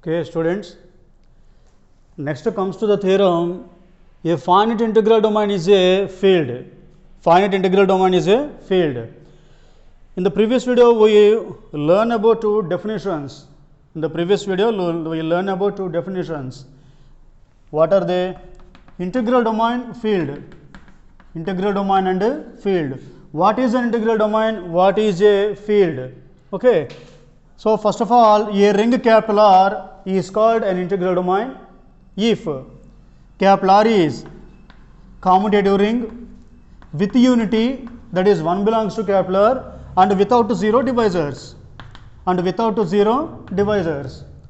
Okay, students. Next comes to the theorem. A finite integral domain is a field. Finite integral domain is a field. In the previous video, we learned about two definitions. In the previous video, we learned about two definitions. What are they? Integral domain, field. Integral domain and field. What is an integral domain? What is a field? Okay. So first of all, a ring capital R is called an integral domain if capital R is commutative ring with unity, that is 1 belongs to capital R, and without zero divisors.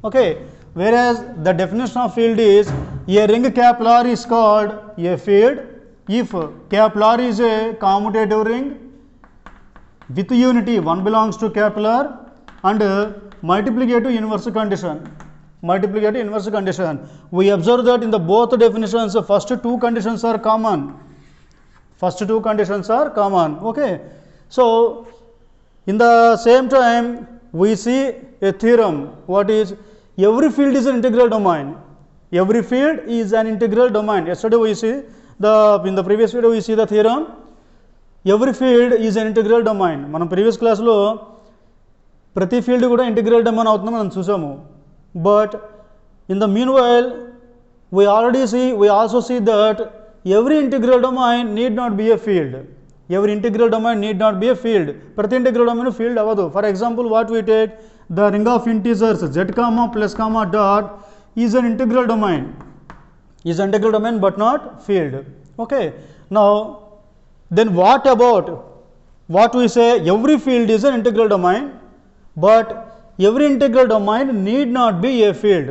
Okay. Whereas the definition of field is a ring capital R is called a field if capital R is a commutative ring with unity 1 belongs to capital R and multiplicative inverse condition. We observe that in the both definitions, first two conditions are common. Okay. So in the same time, we see a theorem. What is? Every field is an integral domain. Yesterday we see in the previous video we see the theorem. Every field is an integral domain. మనం previous class లో ప్రతి field కూడా integral domain అవుతుందని మనం చూసాము. But in the meanwhile, we also see that every integral domain need not be a field. ప్రతి integral domain field అవ్వదు. For example, what we take, the ring of integers z comma plus comma dot is an integral domain. But not field. Okay. Now then what about what we say every field is an integral domain, but every integral domain need not be a field.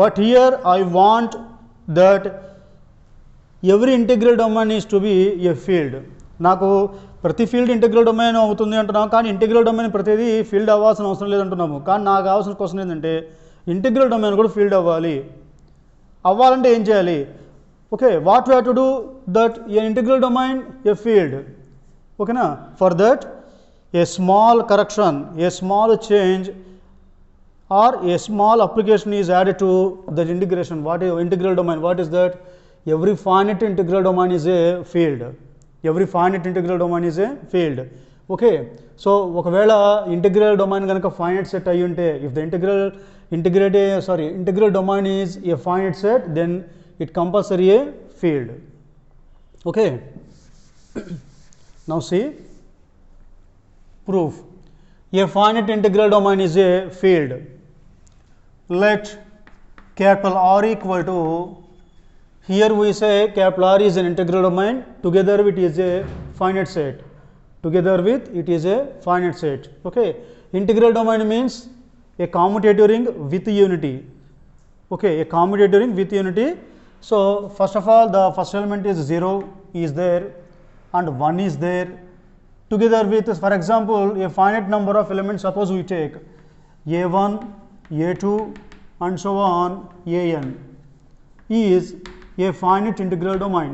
But here I want that every integral domain is to be a field. నాకు ప్రతి field integral domain అవుతుంది అంటున్నాం, కానీ integral domain ప్రతిదీ field అవ్వాల్సిన అవసరం లేదంటున్నాము. కానీ నాకు కావాల్సిన క్వశ్చన్ ఏంటంటే ఇంటిగ్రల్ డొమైన్ కూడా ఫీల్డ్ అవ్వాలంటే ఏం చేయాలి? Okay, what we have to do that a integral domain a field. ఓకేనా? For that a small correction, a small change or a small application is added to that integration. What is integral domain? What is that? Every finite integral domain is a field. Okay. So ఒకవేళ integral domain కనుక finite set అయి ఉంటే, if the integral domain is a finite set, then it compulsory a field. Okay. Now see proof. A finite integral domain is a field. Let capital R equal to, here we say capital R is an integral domain, together with it is a finite set. Okay. Integral domain means a commutative ring with unity. Okay, a commutative ring with unity. So first of all, the first element is 0 is there and 1 is there, together with, for example, a finite number of elements. Suppose we take a1, a2 and so on, an is a finite integral domain.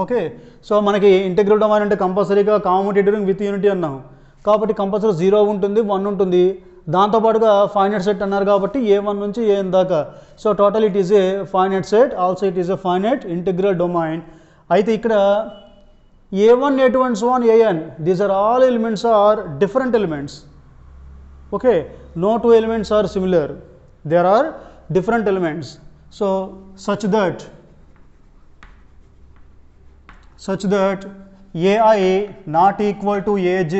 Okay. So మనకి integral domain అంటే కంపల్సరీగా కామ్యుటేటివ్ ring with unity అన్నాం కాబట్టి compulsory 0 ఉంటుంది, 1 ఉంటుంది, దాంతోపాటుగా finite set అన్నారు కాబట్టి a1 నుంచి an దాకా. So total it is a finite set, also it is a finite integral domain. అయితే ఇక్కడ a1, a2 and so on, an, these are all elements are different elements. Okay, no two elements are similar, there are different elements. So such that ai not equal to aj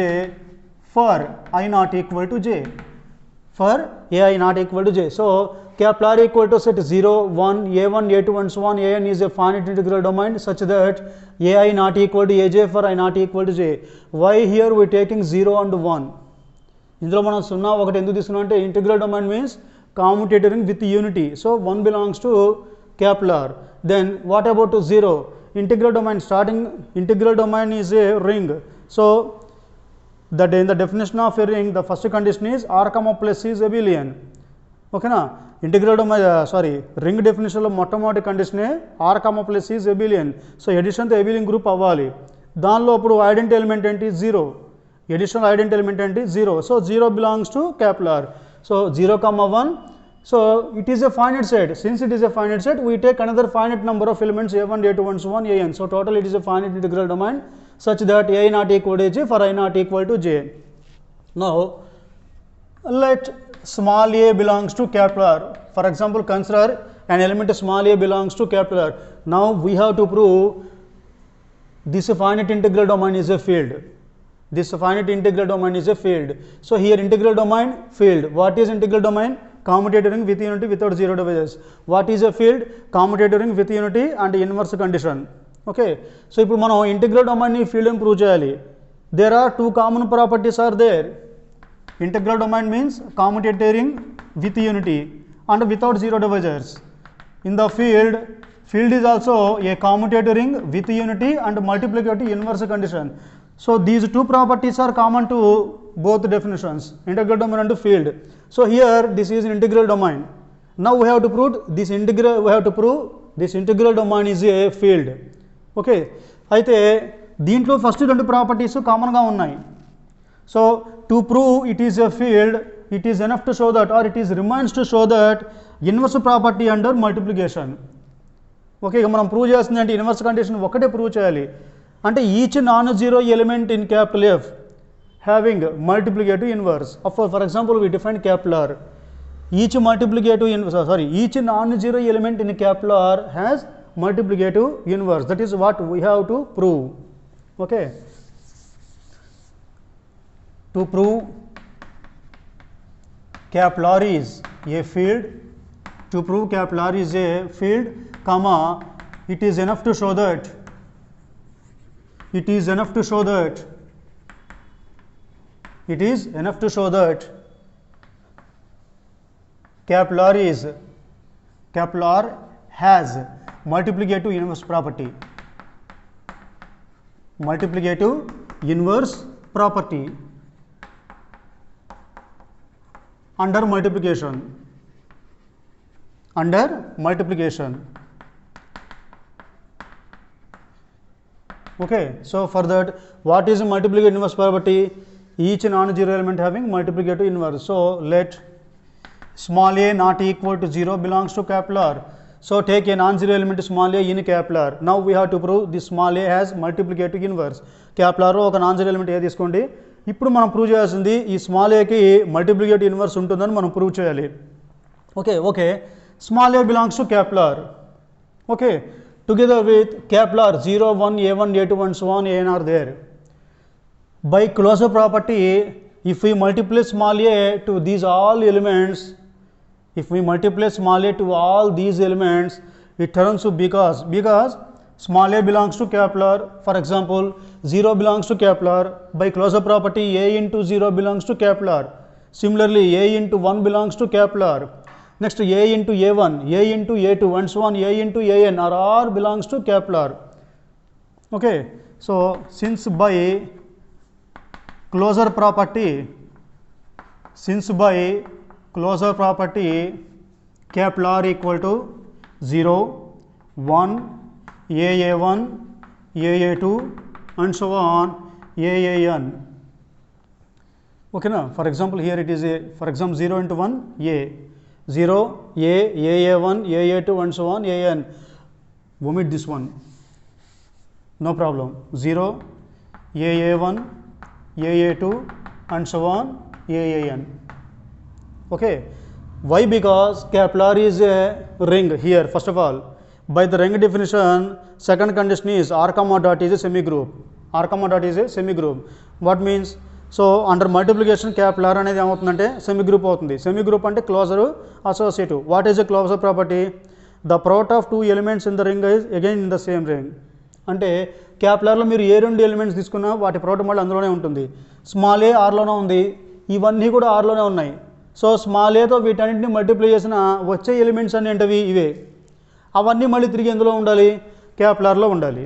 for I not equal to j. So capital R equal to set 0, 1, a1, a2 and so on, an is a finite integral domain such that ai not equal to aj for I not equal to j. Why here we taking 0 and 1? ఇందులో మనం 0, 1 ఎందుకు తీసుకున్నాం అంటే integral domain means commutative ring with unity. So 1 belongs to capital R. Then what about to 0? Integral domain is a ring. So that in the definition of a ring, the first condition is R comma plus C is abelian. Okay na? Integral domain ring డెఫినేషన్లో మొట్టమొదటి కండిషనే R comma plus is abelian. So ఎడిషన్తో abelian group అవ్వాలి. దానిలో అప్పుడు identity element ఏంటి? 0. additional identity element ఏంటి 0. So 0 belongs to capital R. So 0 comma 1. So it is a finite set. Since it is a finite set, we take another finite number of elements a1, a2, and so on, an. So total it is a finite integral domain such that a not equal to j for I not equal to j. Now let small a belongs to capital R. For example, consider an element small a belongs to capital R. Now we have to prove this finite integral domain is a field. This finite integral domain is a field. So here integral domain, field. What is integral domain? Commutative ring with unity without zero divisors. What is a field? Commutative ring with unity and inverse condition. Okay. So ఇప్పుడు మనం integral domain ని field అని prove చేయాలి. There are two common properties are there. Integral domain means commutative ring with unity and without zero divisors. In the field is also a commutative ring with unity and multiplicative inverse condition. So these two properties are common to both definitions, integral domain and field. So here this is an integral domain. Now we have to prove this integral domain is a field. Okay. అయితే దీంట్లో first రెండు properties కామన్గా ఉన్నాయి. So to prove it is a field, it is enough to show that, or it is remains to show that inverse property under multiplication. Okay, ఇక మనం prove చేస్తుంది అంటే inverse condition ఒకటే ప్రూవ్ చేయాలి. అంటే each non zero element in capital F having multiplicative inverse. For example we define capital R. Each non zero element in capital R has multiplicative inverse. That is what we have to prove. Okay. To prove capital R is a field, to prove capital R is a field, comma, it is enough to show that capital R has multiplicative inverse property. Under multiplication. Okay, so for that, what is multiplicative inverse property? Each non-zero element having multiplicative inverse. So let small a not equal to 0 belongs to capital R. So take a non-zero element small a in capital R. Now we have to prove this small a has multiplicative inverse. Capital R ఒక non-zero element a తీసుకోండి. ఇప్పుడు మనం prove చేయాల్సింది ఈ small ఏకి multiplicative inverse ఉంటుందని మనం prove చేయాలి. Okay small a belongs to capital R. Okay, together with capital R 0, 1, a1, a2 and so on, an are there. By closure property, if we multiply small a to these all elements, it turns to because small a belongs to capital R. For example, 0 belongs to capital R. By closure property, a into 0 belongs to capital R. Similarly, a into 1 belongs to capital R. Next, a into a1, a into a2 and so on, a into an are all belongs to capital R. Okay, so since by closure property, capital R equal to 0, 1, a1, a2 and so on, an. Okay, now for example here it is a, for example 0 into 1 a, 0 a1, a2 and so on, an. Omit this one, no problem. 0 a1, a2 and so on, an. Okay, why? Because capital R is a ring here. First of all, by the ring definition, second condition is R comma dot is a semigroup. What means? So under multiplication capital R అనేది ఏమవుతుందంటే semigroup అవుతుంది. Semigroup అంటే closer associative. What is a closure property? The product of two elements in the ring is again in the same ring. అంటే capital ఆర్లో మీరు ఏ రెండు elements తీసుకున్నా వాటి product మళ్ళీ అందులోనే ఉంటుంది. స్మాల్ ఏ ఆర్లోనే ఉంది, ఇవన్నీ కూడా ఆర్లోనే ఉన్నాయి. సో స్మాల్ ఏతో వీటన్నింటిని మల్టిప్లై చేసిన వచ్చే ఎలిమెంట్స్ అన్ని ఏంటవి ఇవే. అవన్నీ మళ్ళీ తిరిగి ఎందులో ఉండాలి? క్యాపిటల్ ఆర్లో ఉండాలి.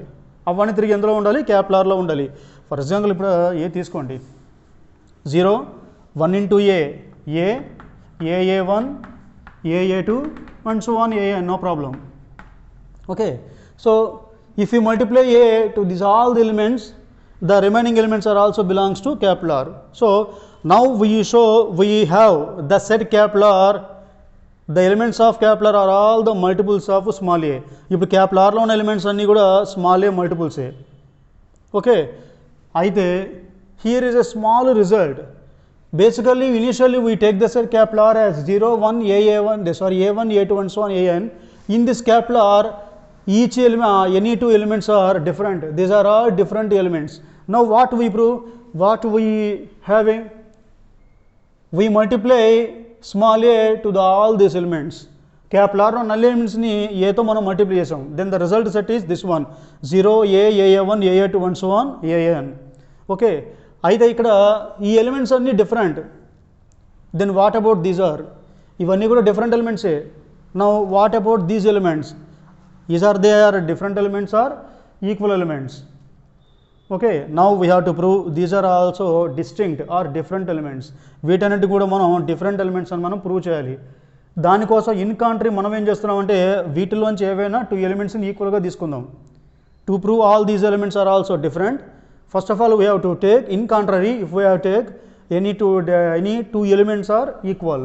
క్యాపిటల్ ఆర్లో ఉండాలి. ఫర్ ఎగ్జాంపుల్ ఇప్పుడు ఏ తీసుకోండి, 0, 1 into a1, a2 and so on, an, no problem. Okay, so if you multiply a to these all the elements, the remaining elements are also belongs to capital R. So now we have the set capital R, the elements of capital R are all the multiples of small a. ఇప్పుడు capital R లో ఉన్న elements అన్నీ కూడా small ఏ మల్టిపుల్సే. Okay, అయితే here is a small result. Basically initially we take the set capital R as 0 1 a1 a1 a2 and so on an. In this capital R each element, any two elements are different. These are all different elements. Now what we prove, what we having, we multiply small a to all these elements. Capital R on all elements ni a to మనం multiply చేసాం. Then the result set is this one 0 a a1 a2 and so on an. Okay, అయితే ఇక్కడ ఈ elements అన్నీ different. Then what about these are, ఇవన్నీ కూడా different ఎలిమెంట్సే. Now what about these elements, is are they are different elements are equal elements. Okay, now we have to prove these are also distinct or different elements. వీటన్నిటి కూడా మనం different elements అని మనం prove చేయాలి. దానికోసం in country మనం ఏం చేస్తున్నామంటే వీటిలోంచి ఏవైనా టూ ఎలిమెంట్స్ని ఈక్వల్గా తీసుకుందాం. To prove all these elements are also different, first of all we have to take in contrary, if we have take any two elements are equal.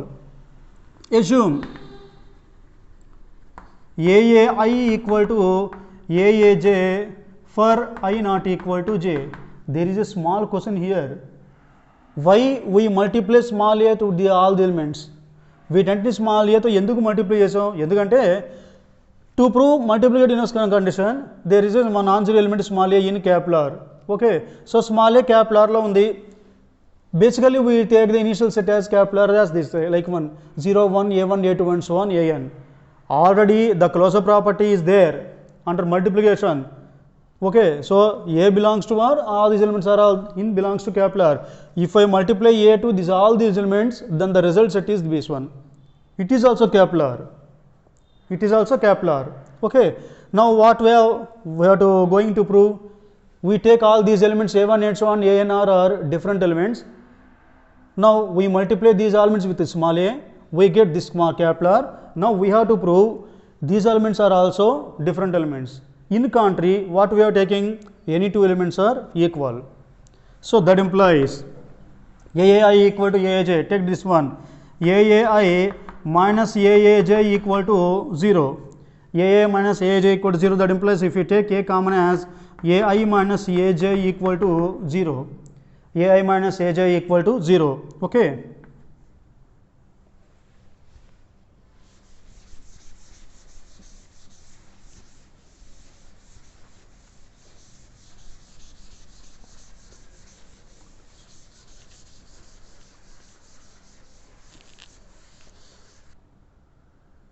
Assume aai equal to aaj for I not equal to j. There is a small question here. Why we multiply small a to all the elements? వీటంటే small ఏతో ఎందుకు multiply చేసాం, ఎందుకంటే to prove multiplicative inverse condition there is one nonzero element small a in capital R. Okay, so small a capital ఆర్లో ఉంది. Basically we take the initial set as capital R as this like 1 0 1 a1 a2 and so on an. Already the closure property is there under multiplication. Okay, so a belongs to R, all these elements are all in belongs to capital R. If I multiply a to this all these elements, then the result set is this one. It is also capital R. It is also capital R. Okay, now what we have to going to prove, we take all these elements a1 and so on an are different elements. Now we multiply these elements with small a, we get this small capital R. Now we have to prove these elements are also different elements. In contrary, what we are taking, any two elements are equal. So that implies aai equal to aaj. Take this one, aai minus aaj equal to 0. aai minus aaj equal to 0. That implies if you take a common as ai minus aj equal to 0. ai minus aj equal to 0. Okay.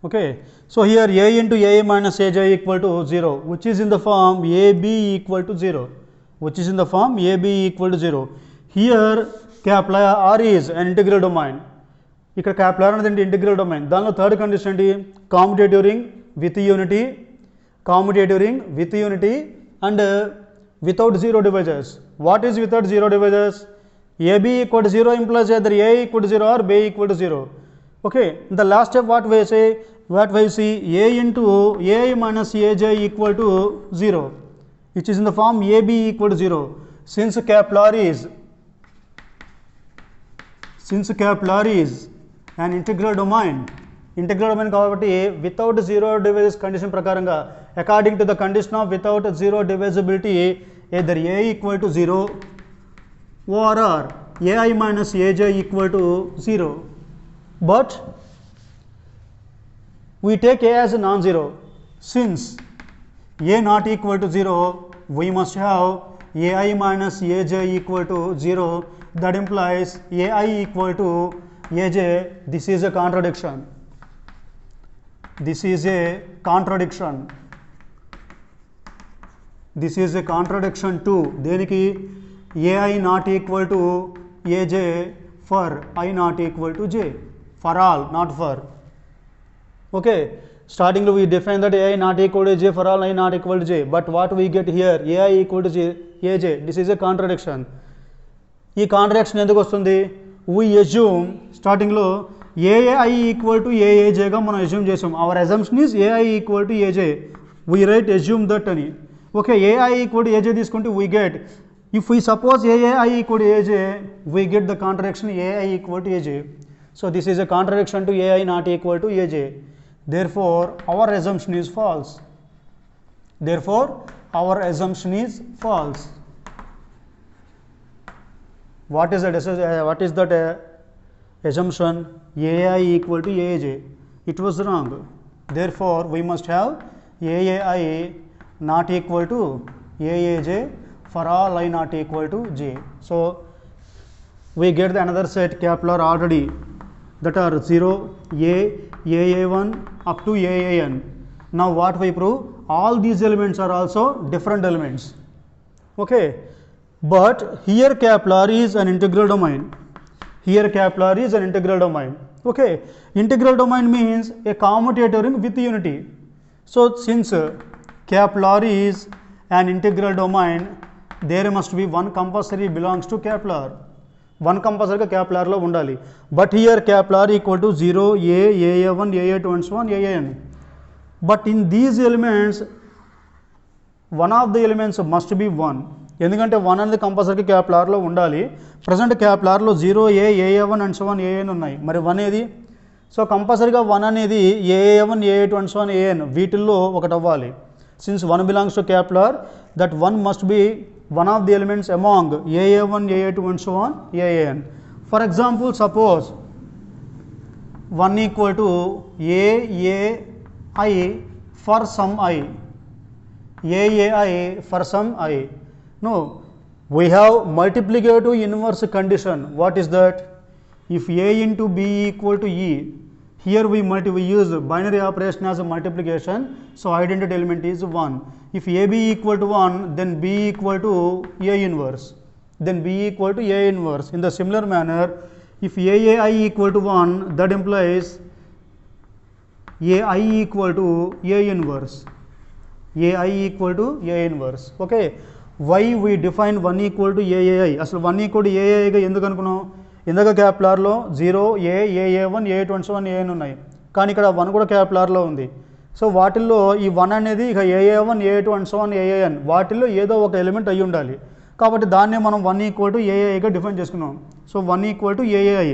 Okay, so here a into a minus aj equal to 0, which is in the form ab equal to 0, which is in the form ab equal to 0. Here capital R is an integral domain. ఇక్కడ capital R అనేది integral domain. దానిలో third condition ఏంటి, కామ్యుటేటివ్ ring with unity, కామ్యుటేటివ్ ring with unity and without zero divisors. What is without zero divisors? ab equal to 0 implies either a equal to 0 or b equal to 0. Okay, in the last step what we say, what we see, a into a minus aj equal to 0, which is in the form ab equal to 0. Since capital R is an integral domain కాబట్టి without zero divisors condition ప్రకారంగా, according to the condition of without zero divisibility, either a equal to 0 or ai minus aj equal to 0. But we take a as a non-zero. Since a not equal to 0, we must have ai minus aj equal to 0. That implies ai equal to aj. This is a contradiction. This is a contradiction. This is a contradiction to దేనికి, ai not equal to aj for I not equal to j. For all, not for. Okay, starting we define that ai not equal to j for all, I not equal to j. But what we get here, ai equal to aj. This is a contradiction. ఈ contradiction ఎందుకు వస్తుంది? we assume starting లో ai equal to aaj గా మనం assume చేసాం. our assumption is ai equal to aj. we write assume that అని. Okay, ai equal to aj తీసుకుంటే we get If we suppose AI equal to AJ, we get the contradiction AI equal to AJ. So this is a contradiction to AI not equal to AJ. Therefore, our assumption is false. Therefore, our assumption is false. What is that assumption? AI equal to AJ. It was wrong. Therefore, we must have AI not equal to AAJ for all I not equal to j. So we get the another set Kepler already that are 0, A, AA1 up to AAN. Now what we prove? All these elements are also different elements. Okay, but here Kepler is an integral domain. Here Kepler is an integral domain. Okay, integral domain means a commutator ring with unity. So since Kepler is an integral domain, there must be one compulsory belongs to Kepler. One compulsory Kepler lo undali. But here Kepler equal to 0, A, AA1, AA2 and so on, AAN. But in these elements, one of the elements must be 1. ఎందుకంటే 1 అనేది compulsory క్యాప్లార్లో ఉండాలి. Present క్యాప్లార్లో 0, A, AA1 and so on AN ఉన్నాయి. మరి 1 ఏది? So కంపల్సరీగా 1 అనేది AA1, AA2 and so on AN వీటిల్లో ఒకటి అవ్వాలి. Since 1 belongs to Kepler, that 1 must be one of the elements among AA1, AA2 and so on AN. For example, suppose 1 equal to AAI for some I. AAI for some I. No, we have multiplicative inverse condition. What is that? If A into B equal to E, here we use binary operation as a multiplication, so identity element is 1. If AB equal to 1, then B equal to A inverse. Then B equal to A inverse. In the similar manner, if AAI equal to 1, that implies AI equal to A inverse. AI equal to A inverse. Okay. Why we define 1 equal to AAI? అసలు 1 equal to AAI గా ఎందుకు అనుకున్నాం? ఇందాక క్యాప్లార్లో 0, A, AA1, AA2 and so on AN ఉన్నాయి. కానీ ఇక్కడ 1 కూడా క్యాప్లార్లో ఉంది. సో వాటిల్లో ఈ 1 అనేది ఇక AA1, AA2 and so on AAN వాటిల్లో ఏదో ఒక ఎలిమెంట్ అయి ఉండాలి. కాబట్టి దాన్నే మనం 1 equal to AAI గా డిఫైన్ చేసుకున్నాం. So 1 equal to AAI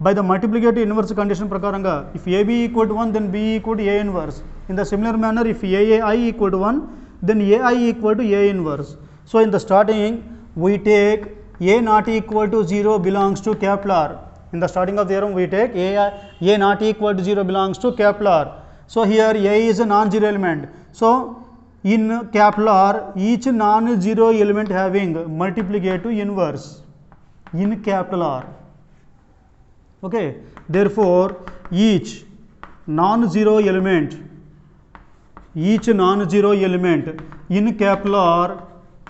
by the multiplicative inverse condition ప్రకారంగా if AB equal to 1, then B equal to A inverse. In the similar manner, if AAI equal to 1, then AI equal to A inverse. So in the starting, we take A not equal to 0 belongs to Kepler. In the starting of the theorem, we take A not equal to 0 belongs to Kepler. So here A is a non-zero element. So in Kepler, each non-zero element having multiplicative inverse in Kepler. Okay. Therefore, each non-zero element in Kepler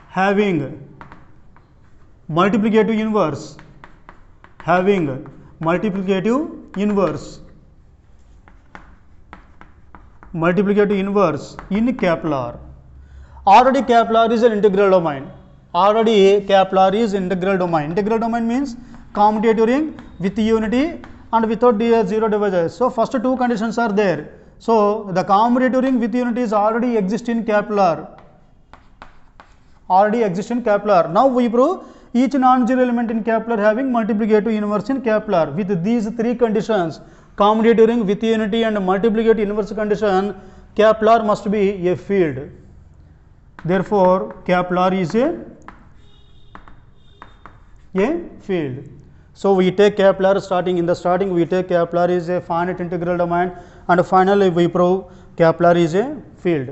having multiplicative inverse in Kepler. Already Kepler is an integral domain. Integral domain means commutative ring with unity and without zero divisors. So first two conditions are there. So the commutative ring with unity is already exist in Kepler. Now we prove each non-zero element in Kepler having multiplicative inverse in Kepler. With these three conditions, commutative ring with unity and multiplicative inverse condition, Kepler must be a field. Therefore, Kepler is a field. So we take Kepler in the starting we take Kepler is a finite integral domain, and finally we prove Kepler is a field.